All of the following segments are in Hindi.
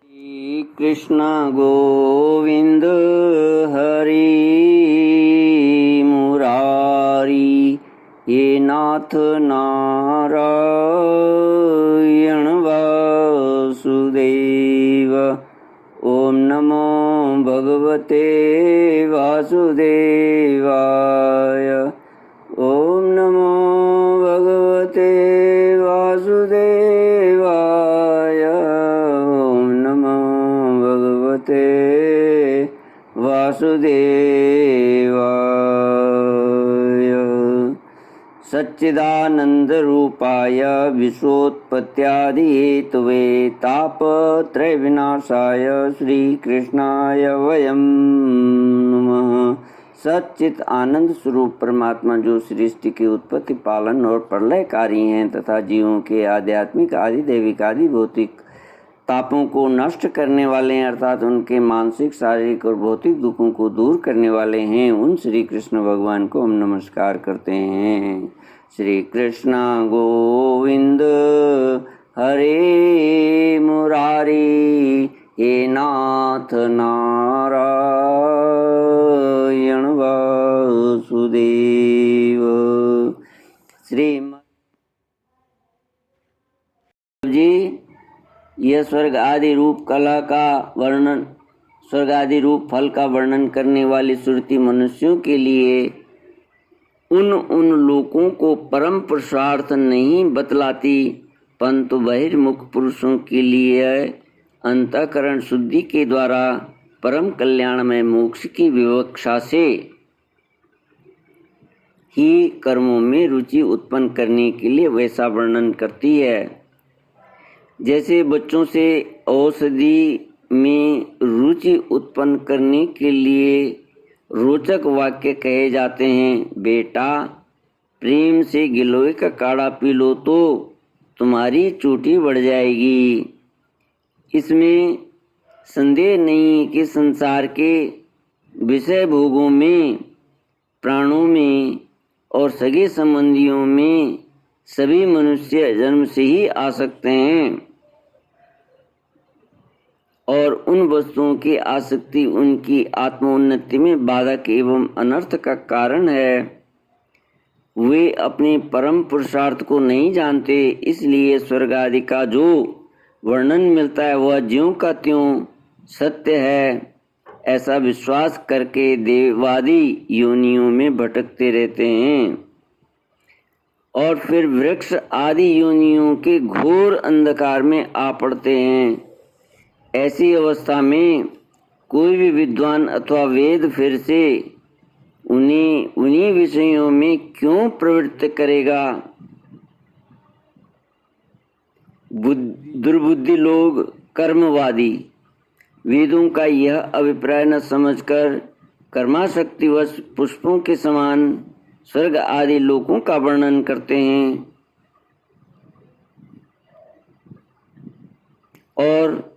श्री कृष्ण गोविंद हरि मुरारी ये नाथ नारायण वासुदेव। ओम नमो भगवते वासुदेवाय। ओम नमो भगवते वासुदेवाय। ओम नमो भगवते वासुदेवाय। सच्चिदानंद रूपाय विश्वोत्पत्त्यादि हेतवे तापत्रय विनाशाय श्री कृष्णाय वयं नमः। सच्चित आनंद स्वरूप परमात्मा जो सृष्टि की उत्पत्ति, पालन और प्रलयकारी हैं तथा जीवों के आध्यात्मिक, आदि दैविक, आदि भौतिक तापों को नष्ट करने वाले हैं, अर्थात उनके मानसिक, शारीरिक और भौतिक दुखों को दूर करने वाले हैं, उन श्री कृष्ण भगवान को हम नमस्कार करते हैं। श्री कृष्ण गोविंद हरे मुरारी हे नाथ नारायण वासुदेव। श्रीमद् जी यह स्वर्ग आदि रूप कला का वर्णन, स्वर्ग आदि रूप फल का वर्णन करने वाली श्रुति मनुष्यों के लिए उन लोकों को परम पुरुषार्थ नहीं बतलाती, परंतु बहिर्मुख पुरुषों के लिए अंतःकरण शुद्धि के द्वारा परम कल्याण में मोक्ष की विवक्षा से ही कर्मों में रुचि उत्पन्न करने के लिए वैसा वर्णन करती है। जैसे बच्चों से औषधि में रुचि उत्पन्न करने के लिए रोचक वाक्य कहे जाते हैं। बेटा, प्रेम से गिलोय का काढ़ा पी लो तो तुम्हारी चोटी बढ़ जाएगी। इसमें संदेह नहीं कि संसार के विषय भोगों में, प्राणों में और सगे संबंधियों में सभी मनुष्य जन्म से ही आ सकते हैं और उन वस्तुओं की आसक्ति उनकी आत्मोन्नति में बाधक एवं अनर्थ का कारण है। वे अपने परम पुरुषार्थ को नहीं जानते, इसलिए स्वर्ग आदि का जो वर्णन मिलता है वह ज्यों का त्यों सत्य है, ऐसा विश्वास करके देवादि योनियों में भटकते रहते हैं और फिर वृक्ष आदि योनियों के घोर अंधकार में आ पड़ते हैं। ऐसी अवस्था में कोई भी विद्वान अथवा वेद फिर से उन्हीं विषयों में क्यों प्रवृत्त करेगा। दुर्बुद्धि लोग, कर्मवादी, वेदों का यह अभिप्राय न समझकर कर्माशक्तिवश पुष्पों के समान स्वर्ग आदि लोकों का वर्णन करते हैं और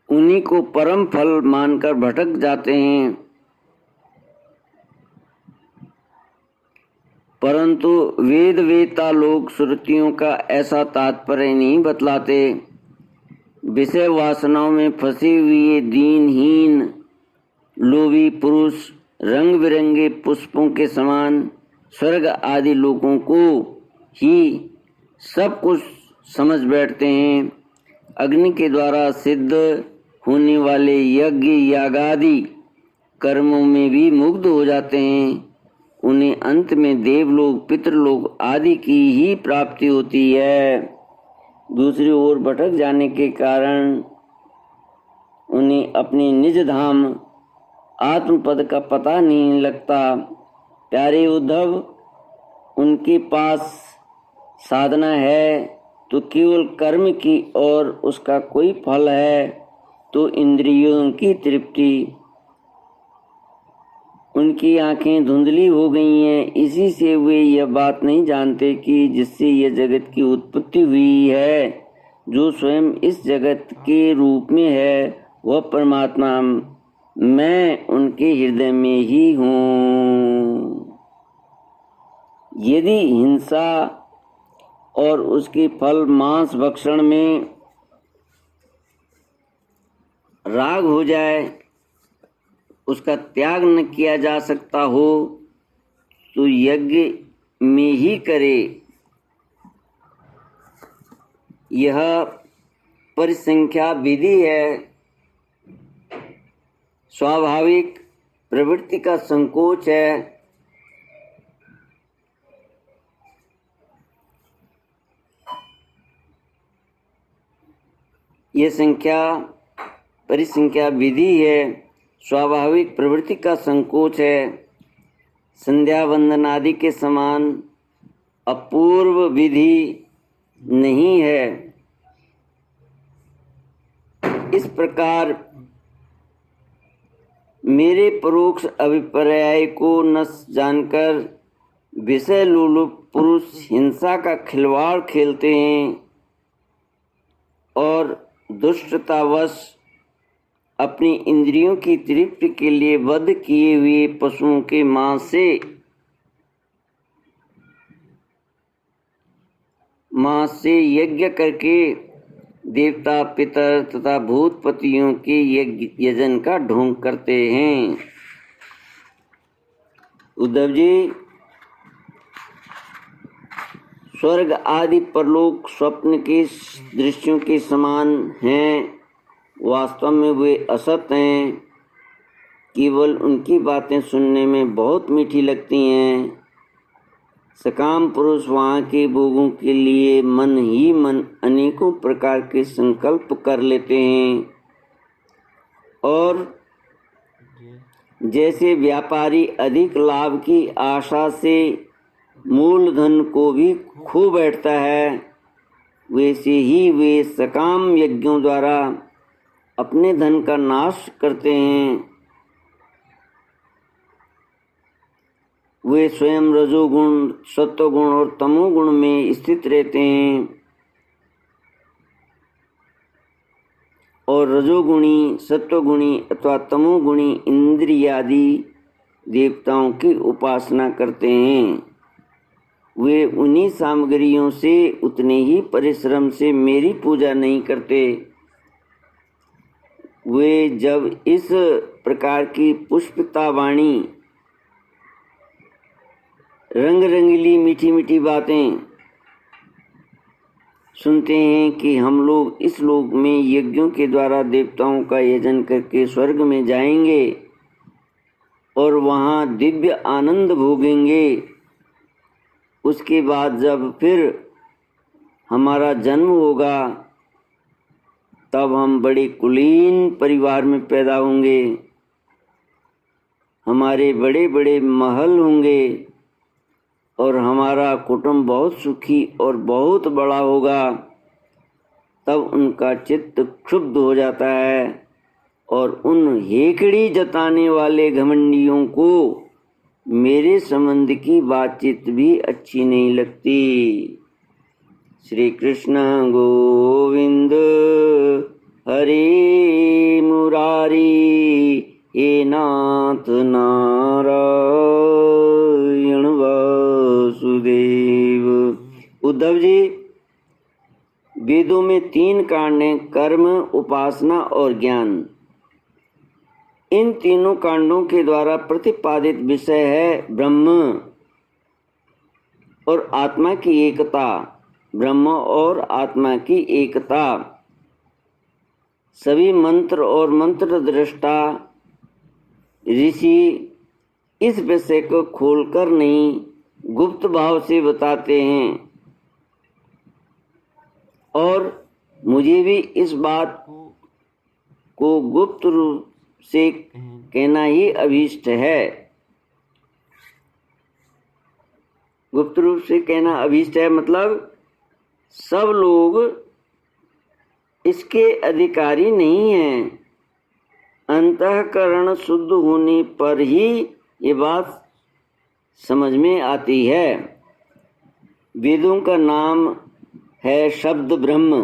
उन्हीं को परम फल मानकर भटक जाते हैं। परंतु वेद वेता लोग श्रुतियों का ऐसा तात्पर्य नहीं बतलाते। विषय वासनाओं में फंसे हुए दीनहीन लोभी पुरुष रंग बिरंगे पुष्पों के समान स्वर्ग आदि लोगों को ही सब कुछ समझ बैठते हैं। अग्नि के द्वारा सिद्ध होने वाले यज्ञ यागादि कर्मों में भी मुग्ध हो जाते हैं। उन्हें अंत में देवलोक, पितृलोक आदि की ही प्राप्ति होती है। दूसरी ओर भटक जाने के कारण उन्हें अपने निज धाम आत्मपद का पता नहीं लगता। प्यारे उद्धव, उनके पास साधना है तो केवल कर्म की और उसका कोई फल है तो इंद्रियों की तृप्ति। उनकी आंखें धुंधली हो गई हैं, इसी से वे यह बात नहीं जानते कि जिससे यह जगत की उत्पत्ति हुई है, जो स्वयं इस जगत के रूप में है, वह परमात्मा मैं उनके हृदय में ही हूँ। यदि हिंसा और उसके फल मांस भक्षण में राग हो जाए, उसका त्याग न किया जा सकता हो तो यज्ञ में ही करे। यह परिसंख्या विधि है। स्वाभाविक प्रवृत्ति का संकोच है। ये परिसंख्या विधि है। स्वाभाविक प्रवृत्ति का संकोच है। संध्या वंदन आदि के समान अपूर्व विधि नहीं है। इस प्रकार मेरे परोक्ष अभिप्राय को न जानकर विषय लोलुप पुरुष हिंसा का खिलवाड़ खेलते हैं और दुष्टतावश अपनी इंद्रियों की तृप्ति के लिए वध किए हुए पशुओं के मांस से यज्ञ करके देवता पितर तथा भूतपतियों के यजन का ढोंग करते हैं। उद्धव जी, स्वर्ग आदि परलोक स्वप्न के दृश्यों के समान हैं। वास्तव में वे असत हैं। केवल उनकी बातें सुनने में बहुत मीठी लगती हैं। सकाम पुरुष वहाँ के भोगों के लिए मन ही मन अनेकों प्रकार के संकल्प कर लेते हैं और जैसे व्यापारी अधिक लाभ की आशा से मूलधन को भी खो बैठता है, वैसे ही वे सकाम यज्ञों द्वारा अपने धन का नाश करते हैं। वे स्वयं रजोगुण, सत्वगुण और तमोगुण में स्थित रहते हैं और रजोगुणी, सत्वगुणी अथवा तमोगुणी इंद्रियादि देवताओं की उपासना करते हैं। वे उन्हीं सामग्रियों से उतने ही परिश्रम से मेरी पूजा नहीं करते। वे जब इस प्रकार की पुष्पिता वाणी, रंग रंगीली मीठी मीठी बातें सुनते हैं कि हम लोग इस लोक में यज्ञों के द्वारा देवताओं का यजन करके स्वर्ग में जाएंगे और वहाँ दिव्य आनंद भोगेंगे, उसके बाद जब फिर हमारा जन्म होगा तब हम बड़े कुलीन परिवार में पैदा होंगे, हमारे बड़े बड़े महल होंगे और हमारा कुटुंब बहुत सुखी और बहुत बड़ा होगा। तब उनका चित्त क्षुब्ध हो जाता है और उन हेकड़ी जताने वाले घमंडियों को मेरे संबंध की बातचीत भी अच्छी नहीं लगती। श्री कृष्ण गोविंद हरे मुरारी, हे नाथ नारायण वासुदेव। उद्धव जी, वेदों में 3 कांड हैं, कर्म, उपासना और ज्ञान। इन तीनों कांडों के द्वारा प्रतिपादित विषय है ब्रह्म और आत्मा की एकता। ब्रह्म और आत्मा की एकता। सभी मंत्र और मंत्र दृष्टा ऋषि इस विषय को खोलकर नहीं, गुप्त भाव से बताते हैं और मुझे भी इस बात को गुप्त रूप से कहना ही अभीष्ट है। गुप्त रूप से कहना अभीष्ट है मतलब सब लोग इसके अधिकारी नहीं हैं। अंतःकरण शुद्ध होने पर ही ये बात समझ में आती है। वेदों का नाम है शब्द ब्रह्म।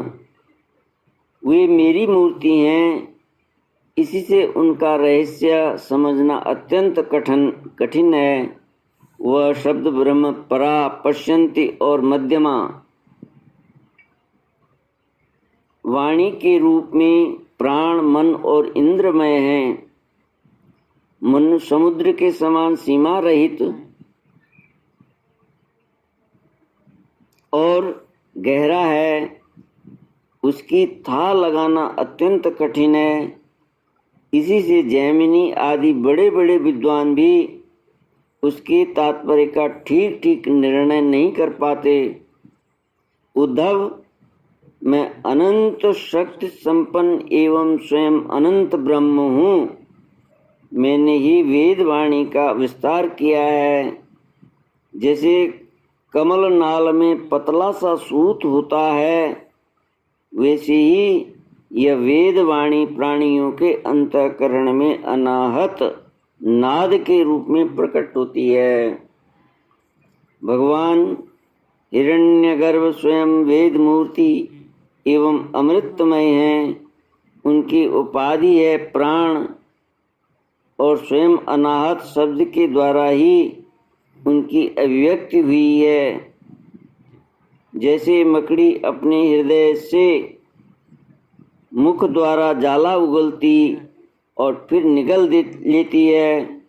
वे मेरी मूर्ति हैं, इसी से उनका रहस्य समझना अत्यंत कठिन है। वह शब्द ब्रह्म परा, पश्यन्ति और मध्यमा वाणी के रूप में प्राण, मन और इंद्रमय हैं। मन समुद्र के समान सीमा रहित और गहरा है, उसकी था लगाना अत्यंत कठिन है। इसी से जैमिनी आदि बड़े बड़े विद्वान भी उसके तात्पर्य का ठीक ठीक निर्णय नहीं कर पाते। उद्धव, मैं अनंत शक्ति संपन्न एवं स्वयं अनंत ब्रह्म हूँ। मैंने ही वेद वाणी का विस्तार किया है। जैसे कमल नाल में पतला सा सूत होता है, वैसे ही यह वेद वाणी प्राणियों के अंतःकरण में अनाहत नाद के रूप में प्रकट होती है। भगवान हिरण्यगर्भ स्वयं वेद मूर्ति एवं अमृतमय हैं। उनकी उपाधि है प्राण और स्वयं अनाहत शब्द के द्वारा ही उनकी अभिव्यक्ति हुई है। जैसे मकड़ी अपने हृदय से मुख द्वारा जाला उगलती और फिर निगल लेती है,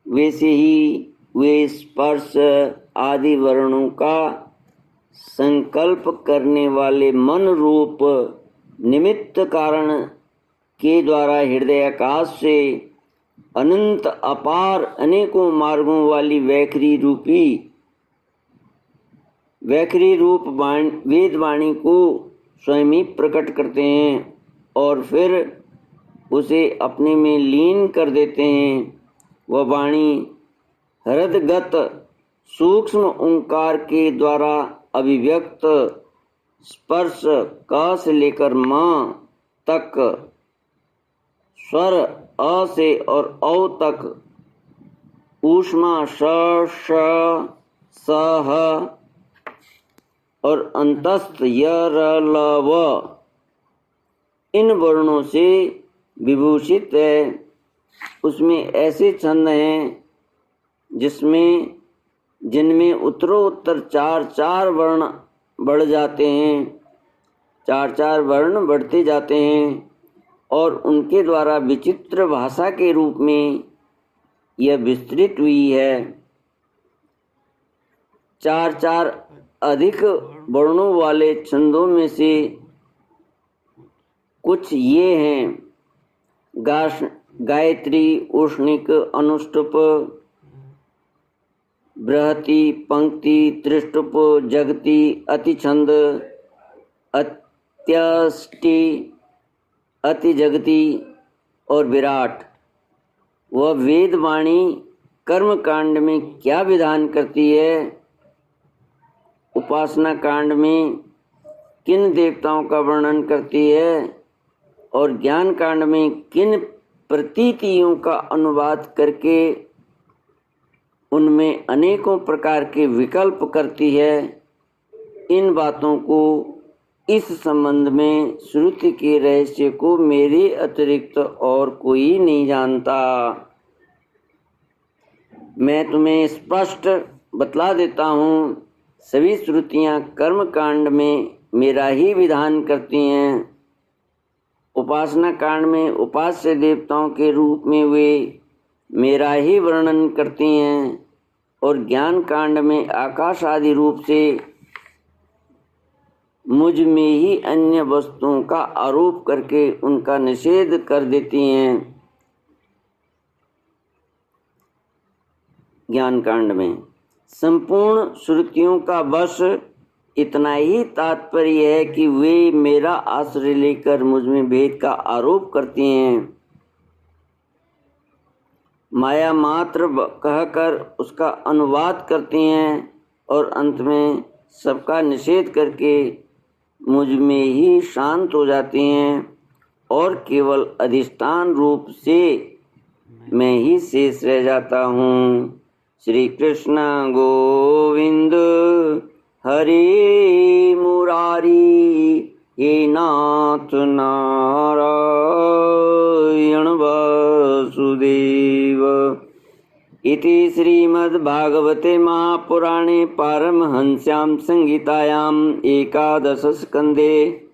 वैसे ही वे स्पर्श आदि वर्णों का संकल्प करने वाले मन रूप निमित्त कारण के द्वारा हृदय आकाश से अनंत अपार अनेकों मार्गों वाली वैखरी रूप वेद वाणी को स्वयं ही प्रकट करते हैं और फिर उसे अपने में लीन कर देते हैं। वह वाणी हृदगत सूक्ष्म ओंकार के द्वारा अभिव्यक्त स्पर्श क से लेकर म तक, स्वर अ से और औ तक, ऊष्मा श श स ह और अंतस्थ य र ल व, इन वर्णों से विभूषित है। उसमें ऐसे छंद हैं जिनमें उत्तरोत्तर चार चार वर्ण बढ़ जाते हैं, चार चार वर्ण बढ़ते जाते हैं और उनके द्वारा विचित्र भाषा के रूप में यह विस्तृत हुई है। चार चार अधिक वर्णों वाले छंदों में से कुछ ये हैं: गायत्री, उष्णिक, अनुष्टुप, बृहति, पंक्ति, त्रिष्टुप, जगति, अतिछंद, अत्यष्टि, अतिजगति और विराट। वह वेद वाणी कर्म कांड में क्या विधान करती है, उपासना कांड में किन देवताओं का वर्णन करती है और ज्ञान कांड में किन प्रतीतियों का अनुवाद करके उनमें अनेकों प्रकार के विकल्प करती है, इन बातों को, इस संबंध में श्रुति के रहस्य को मेरे अतिरिक्त और कोई नहीं जानता। मैं तुम्हें स्पष्ट बतला देता हूँ, सभी श्रुतियाँ कर्म कांड में मेरा ही विधान करती हैं। उपासना कांड में उपास्य देवताओं के रूप में वे मेरा ही वर्णन करती हैं और ज्ञान कांड में आकाश आदि रूप से मुझ में ही अन्य वस्तुओं का आरोप करके उनका निषेध कर देती हैं। ज्ञान कांड में संपूर्ण श्रुतियों का बस इतना ही तात्पर्य है कि वे मेरा आश्रय लेकर मुझ में भेद का आरोप करती हैं, माया मात्र कहकर उसका अनुवाद करती हैं और अंत में सबका निषेध करके मुझ में ही शांत हो जाती हैं और केवल अधिष्ठान रूप से मैं ही शेष रह जाता हूँ। श्री कृष्ण गोविंद हरे मुरारी, हे नाथ नारायण वासुदेव। इति श्रीमद्भागवते महापुराणे पारमहंस्यां संहितायां एकादश स्कन्धे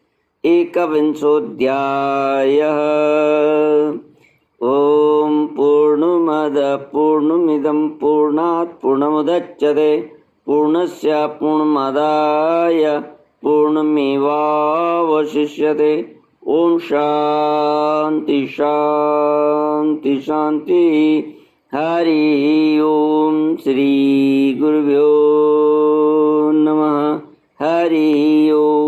एकविंशोऽध्यायः। ॐ पूर्णमदः पूर्णमिदं पूर्णात् पूर्णमुदच्यते पूर्णस्य पूर्णमादाय पूर्णमेवावशिष्यते। ओम शांति शांति शांति। हरि ओम। श्री गुरुभ्यो नमः। हरि ओम।